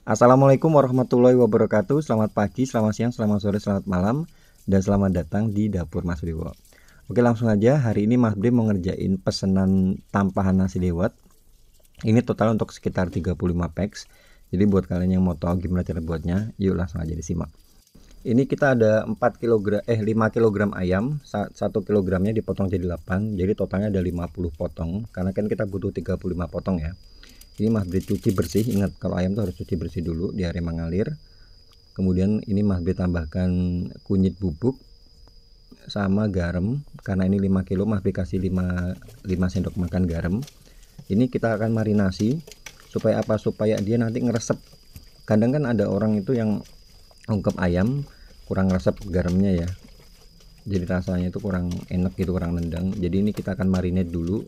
Assalamualaikum warahmatullahi wabarakatuh. Selamat pagi, selamat siang, selamat sore, selamat malam, dan selamat datang di dapur Mas Dewo. Oke, langsung aja. Hari ini Mas Bre mau ngerjain pesanan tampahan nasi lewat. Ini total untuk sekitar 35 packs. Jadi buat kalian yang mau tahu gimana cara buatnya, yuk langsung aja disimak. Ini kita ada 5 kg ayam, 1 kilogramnya dipotong jadi 8, jadi totalnya ada 50 potong, karena kan kita butuh 35 potong ya. Ini Mas Bre cuci bersih, ingat kalau ayam tuh harus cuci bersih dulu di area mengalir. Kemudian ini Mas Bre tambahkan kunyit bubuk sama garam, karena ini 5 kilo Mas Bre kasih 5 sendok makan garam. Ini kita akan marinasi supaya apa? Supaya dia nanti ngeresep. Kadang kan ada orang itu yang ungkep ayam kurang resep garamnya ya, jadi rasanya itu kurang enak gitu, kurang nendang. Jadi ini kita akan marinate dulu.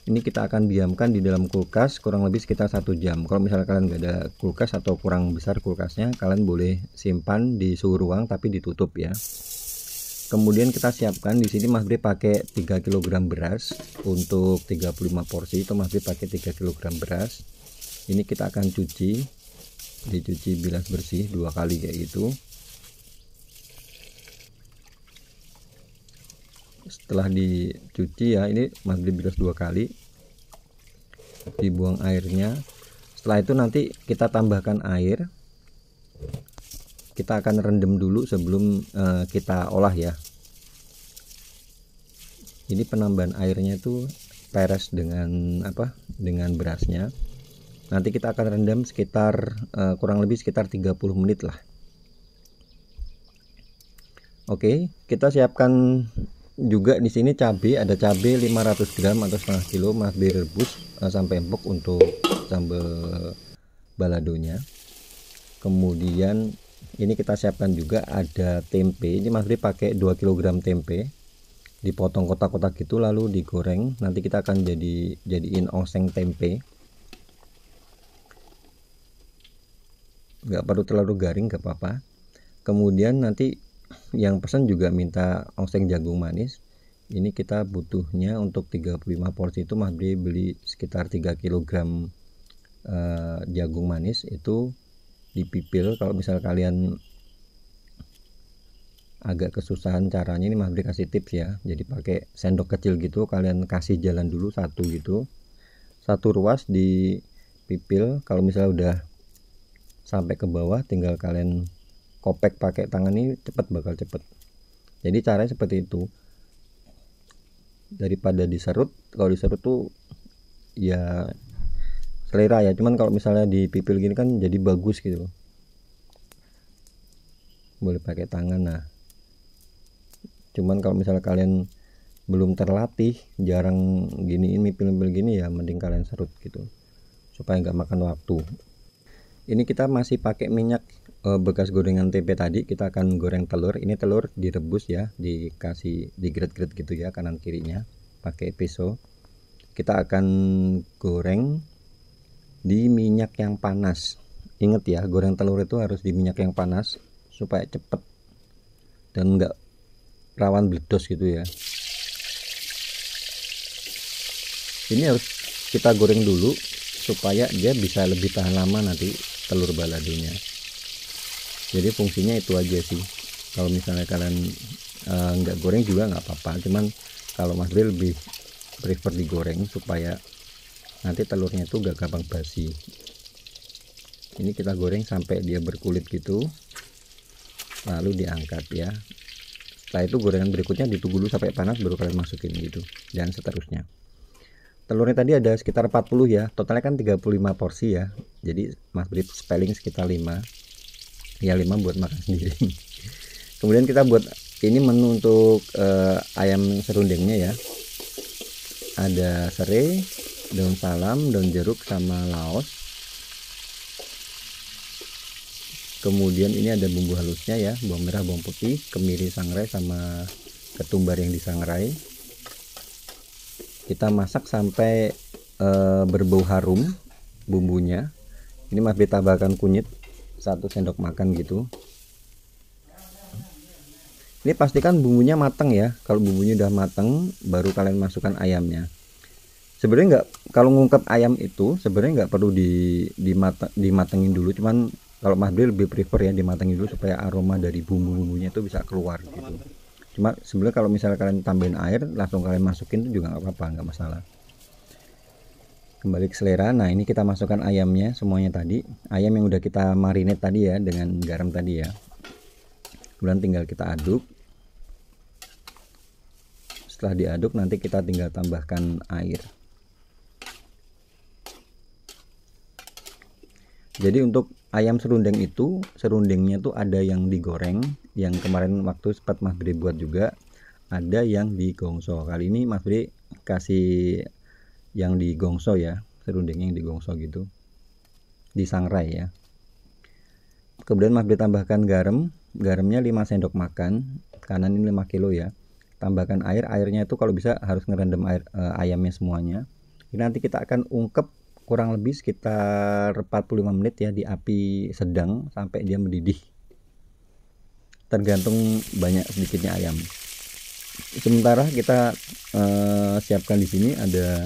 Ini kita akan diamkan di dalam kulkas kurang lebih sekitar 1 jam. Kalau misalnya kalian nggak ada kulkas atau kurang besar kulkasnya, kalian boleh simpan di suhu ruang tapi ditutup ya. Kemudian kita siapkan di sini Mas Bre pakai 3 kg beras untuk 35 porsi. Itu Mas Bre pakai 3 kg beras. Ini kita akan dicuci bilas bersih 2 kali kayak gitu. Setelah dicuci ya, ini Mas Bre bilas 2 kali, dibuang airnya. Setelah itu nanti kita tambahkan air, kita akan rendam dulu sebelum kita olah ya. Ini penambahan airnya itu peres dengan berasnya. Nanti kita akan rendam sekitar kurang lebih sekitar 30 menit lah. Oke, kita siapkan juga di sini cabai, ada cabai 500 gram atau setengah kilo Mas Bre rebus sampai empuk untuk sambal baladonya. Kemudian ini kita siapkan juga ada tempe. Ini Mas Bre pakai 2 kg tempe, dipotong kotak-kotak gitu lalu digoreng. Nanti kita akan jadiin oseng tempe. Nggak perlu terlalu garing, nggak apa-apa. Kemudian nanti yang pesan juga minta oseng jagung manis. Ini kita butuhnya untuk 35 porsi itu Mas Bre beli sekitar 3 kg jagung manis. Itu dipipil. Kalau misal kalian agak kesusahan caranya, ini Mas Bre kasih tips ya. Jadi pakai sendok kecil gitu, kalian kasih jalan dulu satu gitu, satu ruas dipipil. Kalau misalnya udah sampai ke bawah, tinggal kalian kopek pakai tangan, ini bakal cepet. Jadi caranya seperti itu, daripada diserut. Kalau diserut tuh ya selera ya, cuman kalau misalnya dipipil gini kan jadi bagus gitu, boleh pakai tangan. Nah, cuman kalau misalnya kalian belum terlatih, jarang giniin mipil-mipil gini ya, mending kalian serut gitu supaya nggak makan waktu. Ini kita masih pakai minyak bekas gorengan tempe tadi. Kita akan goreng telur. Ini telur direbus ya, dikasih digret-gret gitu ya kanan kirinya pakai pisau. Kita akan goreng di minyak yang panas. Ingat ya, goreng telur itu harus di minyak yang panas supaya cepet dan enggak rawan bledos gitu ya. Ini harus kita goreng dulu supaya dia bisa lebih tahan lama nanti telur baladonya. Jadi fungsinya itu aja sih. Kalau misalnya kalian nggak goreng juga nggak apa-apa, cuman kalau Mas Bre lebih prefer digoreng supaya nanti telurnya itu gak gampang basi. Ini kita goreng sampai dia berkulit gitu, lalu diangkat ya. Setelah itu gorengan berikutnya ditunggu dulu sampai panas, baru kalian masukin gitu, dan seterusnya. Telurnya tadi ada sekitar 40 ya, totalnya kan 35 porsi ya. Jadi Mas Bre spelling sekitar 5 ya, 5 buat makan sendiri. Kemudian kita buat ini menu untuk ayam serundengnya ya. Ada serai, daun salam, daun jeruk, sama laos. Kemudian ini ada bumbu halusnya ya, bawang merah, bawang putih, kemiri sangrai, sama ketumbar yang disangrai. Kita masak sampai berbau harum bumbunya. Ini Mas Bre tambahkan kunyit 1 sendok makan gitu. Ini pastikan bumbunya matang ya. Kalau bumbunya udah matang, baru kalian masukkan ayamnya. Sebenarnya nggak, kalau ngungkep ayam itu sebenarnya nggak perlu dimatengin dulu, cuman kalau Mas Bri lebih prefer ya dimatengin dulu supaya aroma dari bumbu-bumbunya itu bisa keluar gitu. Cuma sebenarnya kalau misalnya kalian tambahin air langsung kalian masukin itu juga nggak apa-apa, nggak masalah. Kembali ke selera. Nah ini kita masukkan ayamnya semuanya tadi, ayam yang udah kita marinate tadi ya dengan garam tadi ya. Kemudian tinggal kita aduk. Setelah diaduk nanti kita tinggal tambahkan air. Jadi untuk ayam serundeng itu, serundengnya tuh ada yang digoreng, yang kemarin waktu sempat Mas Bri buat juga, ada yang digongso. Kali ini Mas Bri kasih yang digongso ya, serundengnya yang digongso gitu, disangrai ya. Kemudian Mas Bri tambahkan garam, garamnya 5 sendok makan, karena ini 5 kilo ya. Tambahkan air, airnya itu kalau bisa harus ngerendam air ayamnya semuanya. Ini nanti kita akan ungkep kurang lebih sekitar 45 menit ya di api sedang sampai dia mendidih, tergantung banyak sedikitnya ayam. Sementara kita siapkan di sini ada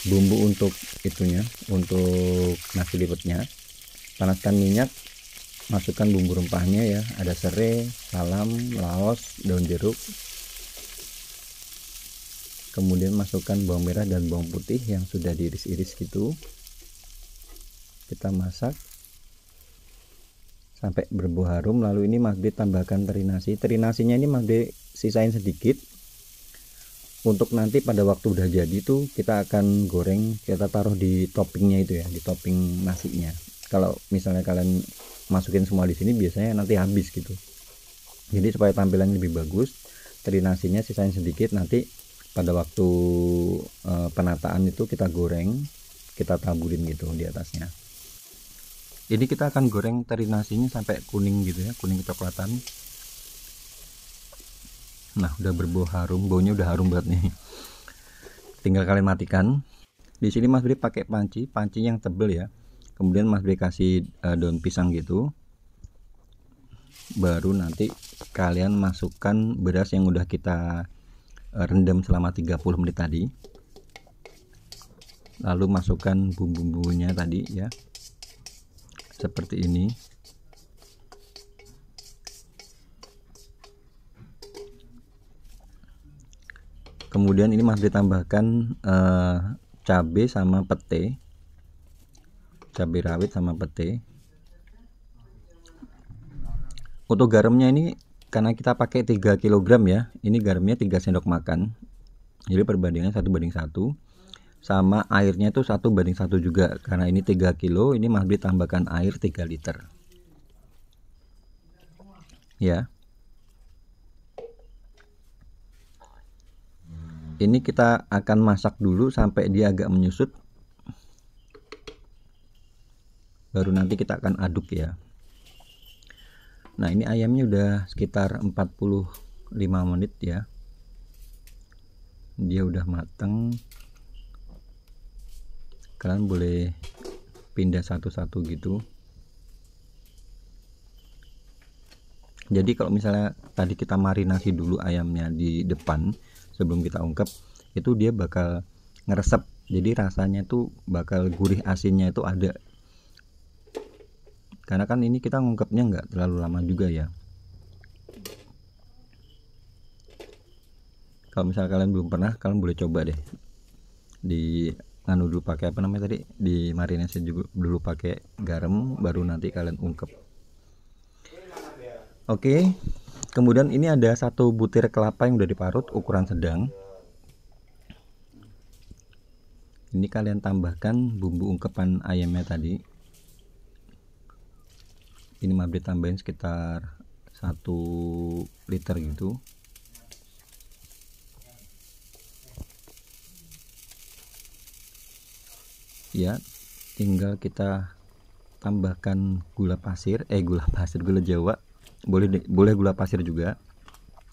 bumbu untuk itunya, untuk nasi liwetnya. Panaskan minyak, masukkan bumbu rempahnya ya, ada serai, salam, laos, daun jeruk. Kemudian masukkan bawang merah dan bawang putih yang sudah diiris-iris gitu. Kita masak sampai berbau harum. Lalu ini Mas Bri tambahkan teri nasi. Teri nasinya ini Mas Bri sisain sedikit untuk nanti pada waktu udah jadi tuh kita akan goreng, kita taruh di toppingnya itu ya, di topping nasinya. Kalau misalnya kalian masukin semua di sini biasanya nanti habis gitu. Jadi supaya tampilannya lebih bagus, teri nasinya sisain sedikit, nanti pada waktu penataan itu kita goreng, kita taburin gitu di atasnya. Ini kita akan goreng teri nasinya sampai kuning gitu ya, kuning kecoklatan. Nah udah berbau harum, baunya udah harum banget nih. Tinggal kalian matikan. Di sini Mas Bri pakai panci yang tebel ya. Kemudian Mas Bri kasih daun pisang gitu. Baru nanti kalian masukkan beras yang udah kita rendam selama 30 menit tadi. Lalu masukkan bumbu-bumbunya tadi ya, seperti ini. Kemudian ini Mas Bri tambahkan cabai sama pete, cabai rawit sama pete. Untuk garamnya ini karena kita pakai 3 kg ya, ini garamnya 3 sendok makan, jadi perbandingan 1:1, sama airnya itu 1:1 juga, karena ini 3 kilo, ini Mas Bri tambahkan air 3 liter ya. Ini kita akan masak dulu sampai dia agak menyusut, baru nanti kita akan aduk ya. Nah ini ayamnya udah sekitar 45 menit ya, dia udah mateng. Kalian boleh pindah satu-satu gitu. Jadi kalau misalnya tadi kita marinasi dulu ayamnya di depan sebelum kita ungkep, itu dia bakal ngeresep, jadi rasanya tuh bakal gurih asinnya itu ada. Karena kan ini kita ngungkepnya nggak terlalu lama juga ya. Kalau misalnya kalian belum pernah, kalian boleh coba deh di dulu pakai apa namanya tadi, di marinasi dulu pakai garam, baru nanti kalian ungkep. Oke, kemudian ini ada 1 butir kelapa yang udah diparut ukuran sedang. Ini kalian tambahkan bumbu ungkepan ayamnya tadi. Ini Mas Bri tambahin sekitar 1 liter gitu. Ya, tinggal kita tambahkan gula pasir, gula Jawa. Boleh gula pasir juga.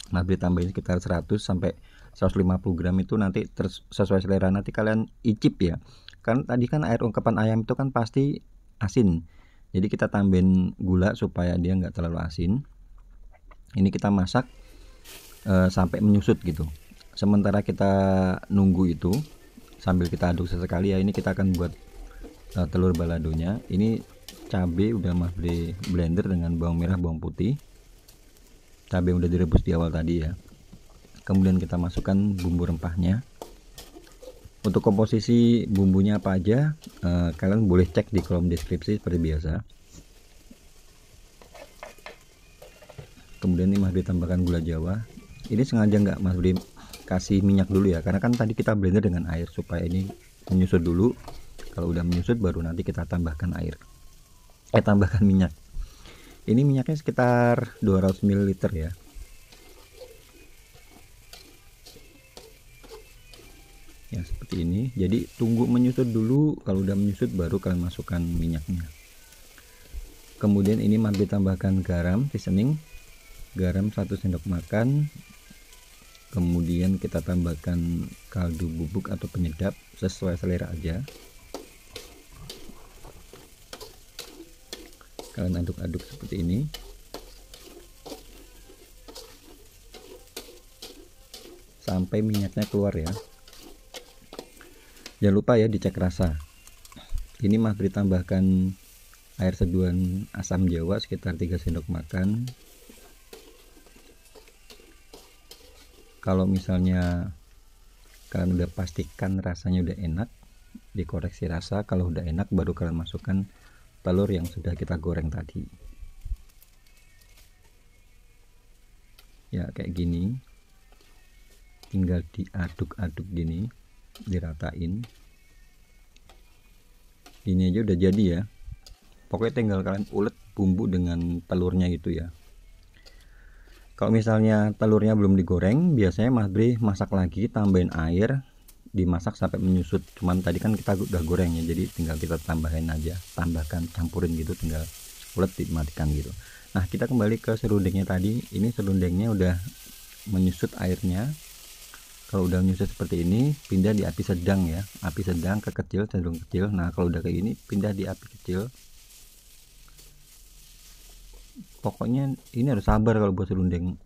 Mas Bri tambahin sekitar 100 sampai 150 gram itu nanti sesuai selera, nanti kalian icip ya. Kan tadi kan air ungkepan ayam itu kan pasti asin. Jadi kita tambahin gula supaya dia nggak terlalu asin. Ini kita masak sampai menyusut gitu. Sementara kita nunggu itu, sambil kita aduk sesekali ya. Ini kita akan buat telur baladonya. Ini cabai udah Mas Bre blender dengan bawang merah, bawang putih. Cabai udah direbus di awal tadi ya. Kemudian kita masukkan bumbu rempahnya. Untuk komposisi bumbunya apa aja, kalian boleh cek di kolom deskripsi seperti biasa. Kemudian ini Mas Bre tambahkan gula Jawa. Ini sengaja nggak Mas Bre kasih minyak dulu ya, karena kan tadi kita blender dengan air supaya ini menyusut dulu. Kalau udah menyusut baru nanti kita tambahkan air, tambahkan minyak. Ini minyaknya sekitar 200 ml ya. Ya seperti ini. Jadi tunggu menyusut dulu, kalau udah menyusut baru kalian masukkan minyaknya. Kemudian ini Mas Bre tambahkan garam seasoning, garam 1 sendok makan. Kemudian kita tambahkan kaldu bubuk atau penyedap sesuai selera aja. Kalian aduk-aduk seperti ini. Sampai minyaknya keluar ya. Jangan lupa ya dicek rasa. Ini Mas Bre tambahkan air seduhan asam jawa sekitar 3 sendok makan. Kalau misalnya kalian udah pastikan rasanya udah enak, dikoreksi rasa. Kalau udah enak baru kalian masukkan telur yang sudah kita goreng tadi. Ya kayak gini. Tinggal diaduk-aduk gini, diratain. Ini aja udah jadi ya. Pokoknya tinggal kalian ulet bumbu dengan telurnya gitu ya. Kalau misalnya telurnya belum digoreng, biasanya Mas Bre masak lagi, tambahin air, dimasak sampai menyusut. Cuman tadi kan kita udah goreng ya, jadi tinggal kita tambahin aja, tambahkan, campurin gitu, tinggal ulet, dimatikan gitu. Nah kita kembali ke serundengnya tadi. Ini serundengnya udah menyusut airnya. Kalau udah menyusut seperti ini, pindah di api sedang ya, api sedang ke kecil, cenderung kecil. Nah kalau udah kayak gini, pindah di api kecil. Pokoknya ini harus sabar kalau buat serundeng.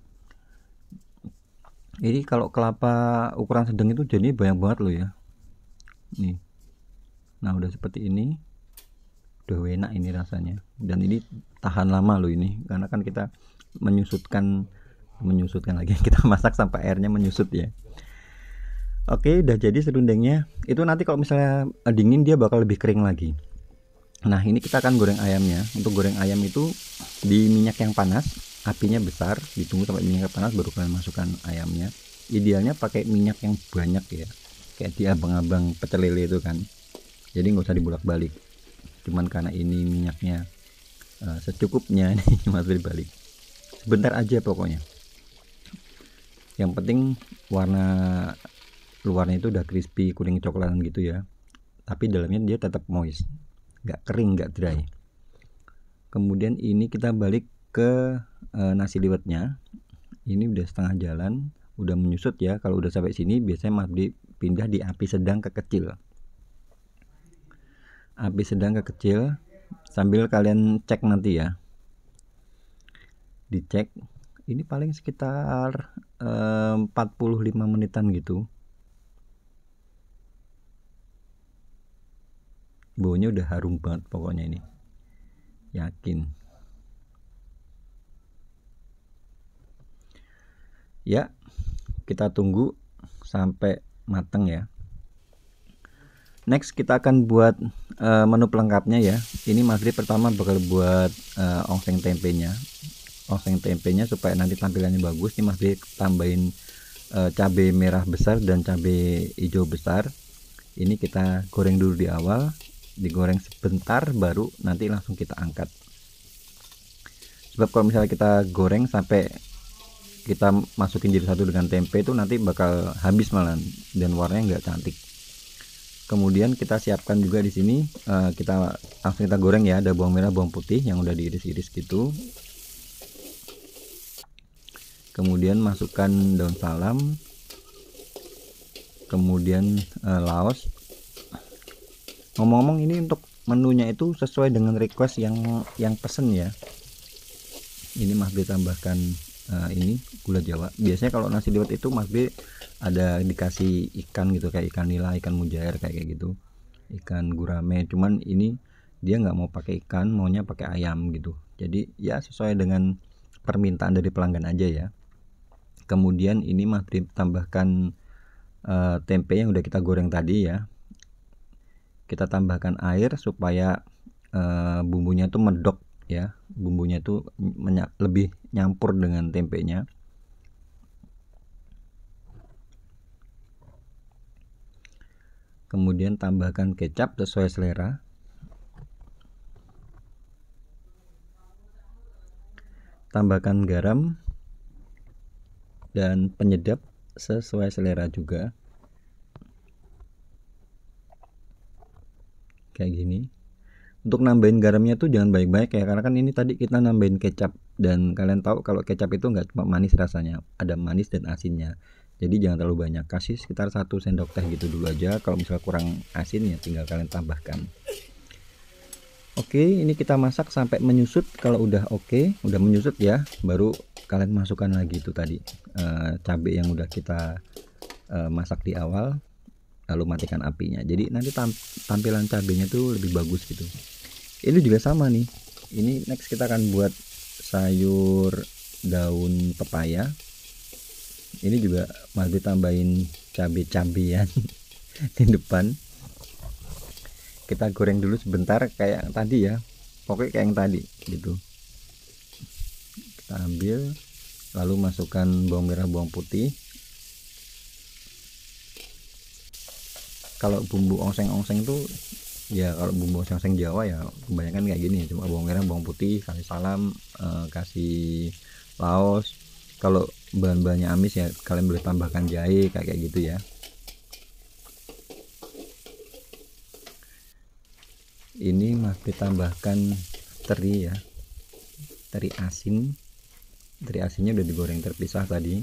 Ini kalau kelapa ukuran sedang itu jadi banyak banget loh ya. Nih. Nah udah seperti ini, udah enak ini rasanya. Dan ini tahan lama loh ini, karena kan kita menyusutkan lagi, kita masak sampai airnya menyusut ya. Oke, udah jadi serundengnya. Itu nanti kalau misalnya dingin dia bakal lebih kering lagi. Nah ini kita akan goreng ayamnya. Untuk goreng ayam itu di minyak yang panas, apinya besar, ditunggu sampai minyak panas baru kalian masukkan ayamnya. Idealnya pakai minyak yang banyak ya, kayak di abang-abang pecel lele itu kan. Jadi nggak usah dibolak-balik. Cuman karena ini minyaknya secukupnya nih Mas Bre balik. Sebentar aja pokoknya. Yang penting warna luarnya itu udah crispy, kuning coklatan gitu ya. Tapi dalamnya dia tetap moist, nggak kering, nggak dry. Kemudian ini kita balik ke nasi liwetnya. Ini udah setengah jalan, udah menyusut ya. Kalau udah sampai sini biasanya Mas Bre pindah di api sedang ke kecil. Api sedang ke kecil sambil kalian cek nanti ya. Dicek. Ini paling sekitar 45 menitan gitu. Baunya udah harum banget pokoknya ini. Yakin. Ya, kita tunggu sampai matang ya. Next kita akan buat menu pelengkapnya ya. Ini Mas Bre pertama bakal buat ongseng tempenya. Ongseng tempenya supaya nanti tampilannya bagus. Ini Mas Bre tambahin cabai merah besar dan cabai hijau besar. Ini kita goreng dulu di awal, digoreng sebentar baru nanti langsung kita angkat. Sebab kalau misalnya kita goreng sampai kita masukin jadi satu dengan tempe itu nanti bakal habis malah dan warnanya nggak cantik. Kemudian kita siapkan juga di sini kita langsung kita goreng ya, ada bawang merah, bawang putih yang udah diiris-iris gitu. Kemudian masukkan daun salam, kemudian laos. Ngomong-ngomong ini untuk menunya itu sesuai dengan request yang pesen ya. Ini Mas Bre tambahkan ini gula Jawa. Biasanya kalau nasi liwet itu Mas B ada dikasih ikan gitu, kayak ikan nila, ikan mujair kayak gitu, ikan gurame. Cuman ini dia nggak mau pakai ikan, maunya pakai ayam gitu. Jadi ya sesuai dengan permintaan dari pelanggan aja ya. Kemudian ini Mas B tambahkan tempe yang udah kita goreng tadi ya. Kita tambahkan air supaya bumbunya tuh medok ya, bumbunya tuh lebih nyampur dengan tempenya. Kemudian tambahkan kecap sesuai selera. Tambahkan garam dan penyedap sesuai selera juga. Kayak gini. Untuk nambahin garamnya tuh jangan banyak-banyak ya, karena kan ini tadi kita nambahin kecap, dan kalian tahu kalau kecap itu nggak cuma manis rasanya, ada manis dan asinnya. Jadi jangan terlalu banyak, kasih sekitar 1 sendok teh gitu dulu aja. Kalau misalnya kurang asin ya tinggal kalian tambahkan. Oke, ini kita masak sampai menyusut. Kalau udah oke, udah menyusut ya, baru kalian masukkan lagi itu tadi cabai yang udah kita masak di awal, lalu matikan apinya. Jadi nanti tampilan cabenya tuh lebih bagus gitu. Ini juga sama nih, ini next kita akan buat sayur daun pepaya. Ini juga masih tambahin cabai-cabian di depan. Kita goreng dulu sebentar kayak yang tadi ya, pokoknya kayak yang tadi gitu. Kita ambil, lalu masukkan bawang merah, bawang putih. Kalau bumbu oseng-oseng tuh ya, kalau bumbu oseng-oseng Jawa ya kebanyakan kayak gini, cuma bawang merah, bawang putih, kasih salam, kasih laos. Kalau bahan-bahannya amis ya kalian boleh tambahkan jahe kayak gitu ya. Ini masih tambahkan teri ya, teri asin. Teri asinnya udah digoreng terpisah tadi.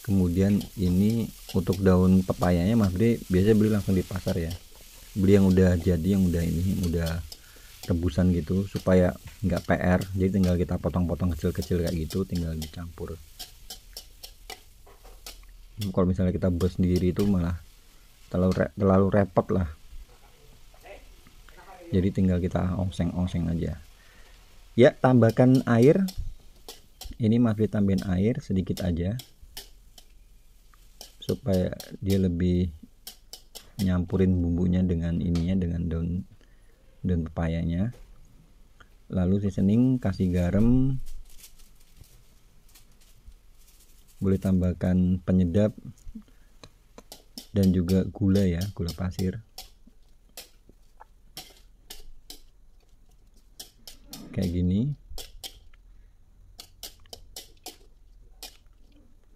Kemudian ini untuk daun pepayanya Mas Bre biasanya beli langsung di pasar ya, beli yang udah jadi, yang udah ini, yang udah rebusan gitu, supaya nggak PR. Jadi tinggal kita potong-potong kecil-kecil kayak gitu, tinggal dicampur. Kalau misalnya kita buat sendiri itu malah terlalu repot lah, jadi tinggal kita oseng-oseng aja ya. Tambahkan air. Ini Mas Bre tambahin air sedikit aja supaya dia lebih nyampurin bumbunya dengan ininya, dengan daun pepayanya. Lalu seasoning, kasih garam, boleh tambahkan penyedap dan juga gula ya, gula pasir kayak gini.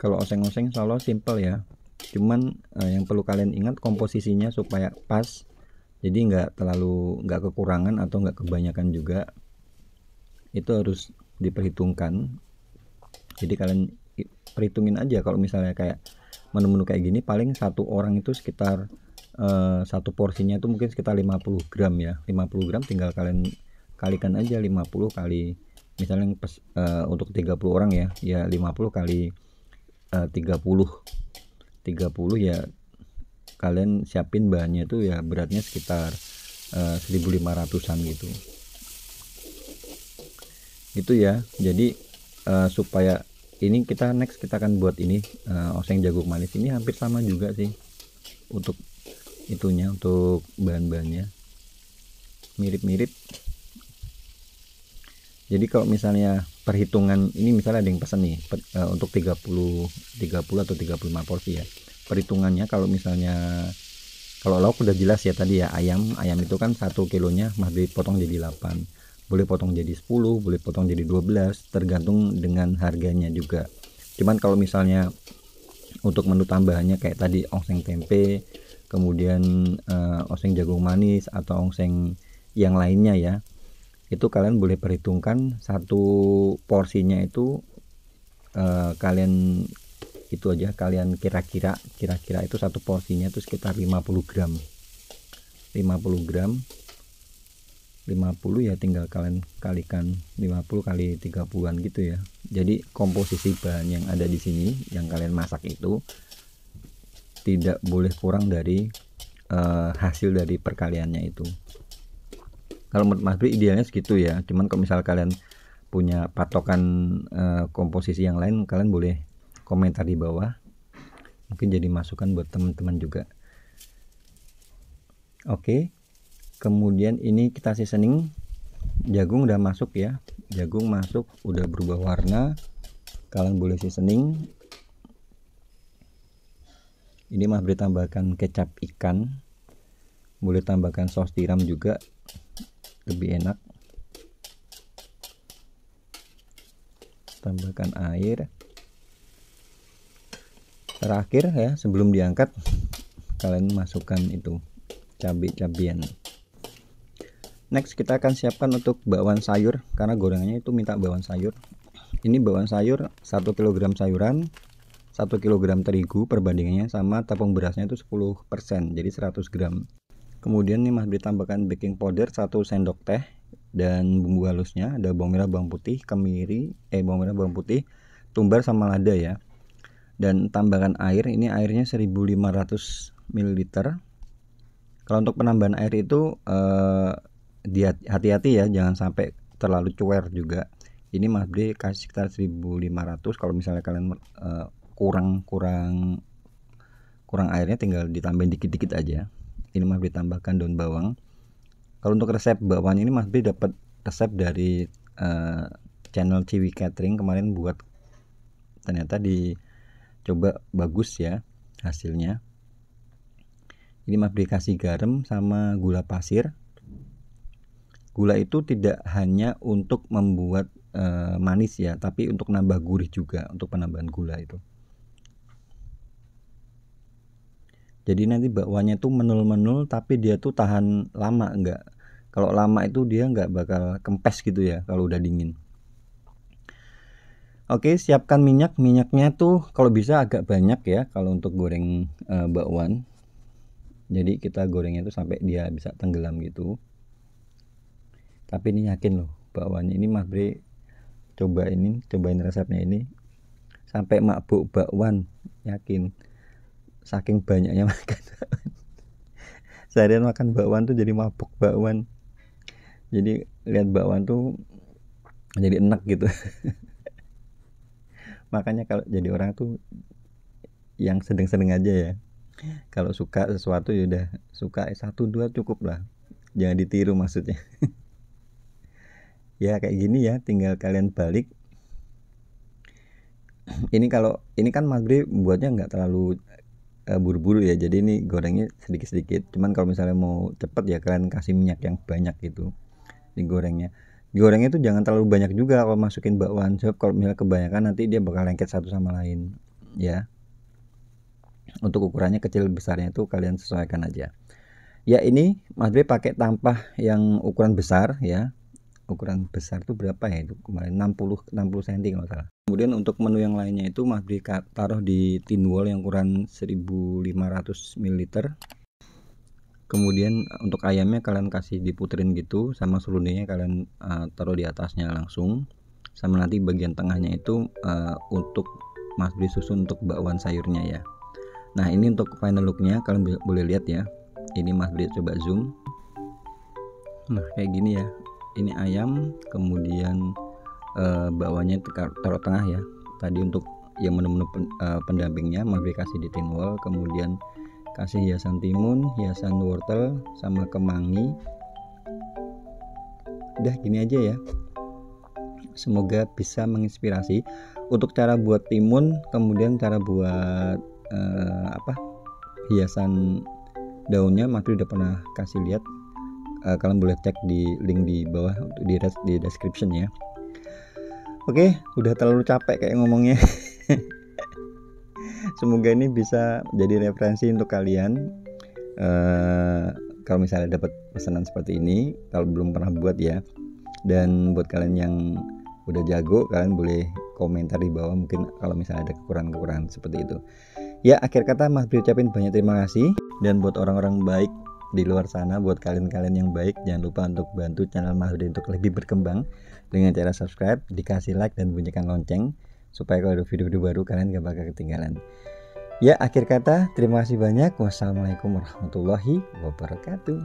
Kalau oseng-oseng selalu simple ya, cuman yang perlu kalian ingat komposisinya supaya pas, jadi nggak kekurangan atau nggak kebanyakan juga, itu harus diperhitungkan. Jadi kalian perhitungin aja, kalau misalnya kayak menu-menu kayak gini paling satu orang itu sekitar satu porsinya itu mungkin sekitar 50 gram ya. 50 gram tinggal kalian kalikan aja 50 kali, misalnya untuk 30 orang ya, 50 kali 30 ya, kalian siapin bahannya itu ya beratnya sekitar 1500-an gitu ya. Jadi supaya ini kita next akan buat ini oseng jagung manis. Ini hampir sama juga sih untuk itunya, untuk bahan-bahannya mirip-mirip. Jadi kalau misalnya perhitungan ini, misalnya ada yang pesan nih untuk 30 atau 35 porsi ya, perhitungannya kalau misalnya kalau lauk udah jelas ya tadi ya, ayam itu kan 1 kilonya Mas potong jadi 8, boleh potong jadi 10, boleh potong jadi 12, tergantung dengan harganya juga. Cuman kalau misalnya untuk menu tambahannya kayak tadi oseng tempe, kemudian oseng jagung manis atau oseng yang lainnya ya, itu kalian boleh perhitungkan satu porsinya itu kalian itu aja, kalian kira-kira itu satu porsinya itu sekitar 50 gram 50 ya tinggal kalian kalikan 50 kali 30-an gitu ya. Jadi komposisi bahan yang ada di sini yang kalian masak itu tidak boleh kurang dari hasil dari perkaliannya itu. Kalau menurut Mas Bri idealnya segitu ya. Cuman kalau misal kalian punya patokan komposisi yang lain, kalian boleh komentar di bawah. Mungkin jadi masukan buat teman-teman juga. Oke. Kemudian ini kita seasoning. Jagung udah masuk ya. Jagung masuk, udah berubah warna. Kalian boleh seasoning. Ini Mas Bri tambahkan kecap ikan. Boleh tambahkan saus tiram juga, lebih enak. Tambahkan air. Terakhir ya, sebelum diangkat kalian masukkan itu cabai-cabian. Next kita akan siapkan untuk bakwan sayur, karena gorengannya itu minta bakwan sayur. Ini bakwan sayur 1 kg sayuran, 1 kg terigu, perbandingannya sama tepung berasnya itu 10%, jadi 100 gram. Kemudian nih Mas Bri tambahkan baking powder 1 sendok teh, dan bumbu halusnya ada bawang merah, bawang putih, kemiri, bawang merah, bawang putih, tumbar sama lada ya. Dan tambahkan air, ini airnya 1500 ml. Kalau untuk penambahan air itu hati-hati ya, jangan sampai terlalu cuer juga. Ini Mas Bri kasih sekitar 1500. Kalau misalnya kalian kurang airnya, tinggal ditambahin dikit-dikit aja. Ini Mas Bri tambahkan daun bawang. Kalau untuk resep bakwan ini Mas Bri dapat resep dari channel Ciwi Catering kemarin buat, ternyata dicoba bagus ya hasilnya. Ini Mas Bri kasih garam sama gula pasir. Gula itu tidak hanya untuk membuat manis ya, tapi untuk nambah gurih juga, untuk penambahan gula itu. Jadi nanti bakwannya tuh menul-menul, tapi dia tuh tahan lama. Enggak, kalau lama itu dia enggak bakal kempes gitu ya kalau udah dingin. Oke, siapkan minyak. Minyaknya tuh kalau bisa agak banyak ya kalau untuk goreng bakwan. Jadi kita gorengnya tuh sampai dia bisa tenggelam gitu. Tapi ini yakin loh, bakwannya ini Mas Bri cobain resepnya ini sampai mabuk bakwan, yakin. Saking banyaknya makan seharian makan bakwan tuh jadi mabuk bakwan. Jadi lihat bakwan tuh jadi enak gitu. Makanya kalau jadi orang tuh yang sedang-sedang aja ya. Kalau suka sesuatu ya udah suka 1-2 cukup lah. Jangan ditiru maksudnya. Ya kayak gini ya, tinggal kalian balik. Ini kan Mas Bri buatnya nggak terlalu buru-buru ya, jadi ini gorengnya sedikit-sedikit. Cuman kalau misalnya mau cepet ya kalian kasih minyak yang banyak gitu di gorengnya. Gorengnya itu jangan terlalu banyak juga kalau masukin bakwan, sebab kalau misalnya kebanyakan nanti dia bakal lengket satu sama lain ya. Untuk ukurannya kecil besarnya itu kalian sesuaikan aja. Ya ini Mas Bri pakai tampah yang ukuran besar ya. Ukuran besar tuh berapa ya itu kemarin, 60 cm kalau salah. Kemudian untuk menu yang lainnya itu Mas Bri taruh di tin wall yang ukuran 1500 ml. Kemudian untuk ayamnya kalian kasih diputerin gitu, sama serundingnya kalian taruh di atasnya langsung. Sama nanti bagian tengahnya itu untuk Mas Bri susun untuk bakwan sayurnya ya. Nah ini untuk final looknya kalian boleh lihat ya. Ini Mas Bri coba zoom. Nah kayak gini ya. Ini ayam, kemudian bakwannya taruh tengah ya. Tadi untuk yang menu-menu pendampingnya Mas Bri kasih di tin wall, kemudian kasih hiasan timun, hiasan wortel, sama kemangi. Udah gini aja ya. Semoga bisa menginspirasi. Untuk cara buat timun, kemudian cara buat hiasan daunnya Mas Bri udah pernah kasih lihat. Kalian boleh cek di link di bawah di description ya. Oke, udah terlalu capek kayak ngomongnya. Semoga ini bisa jadi referensi untuk kalian. Kalau misalnya dapat pesanan seperti ini, kalau belum pernah buat ya. Dan buat kalian yang udah jago, kalian boleh komentar di bawah mungkin kalau misalnya ada kekurangan-kekurangan seperti itu. Ya, akhir kata Mas Bri ucapin banyak terima kasih. Dan buat orang-orang baik di luar sana. Buat kalian-kalian yang baik, jangan lupa untuk bantu channel Mas Budi untuk lebih berkembang dengan cara subscribe, dikasih like dan bunyikan lonceng supaya kalau ada video-video baru kalian gak bakal ketinggalan. Ya, akhir kata terima kasih banyak. Wassalamualaikum warahmatullahi wabarakatuh.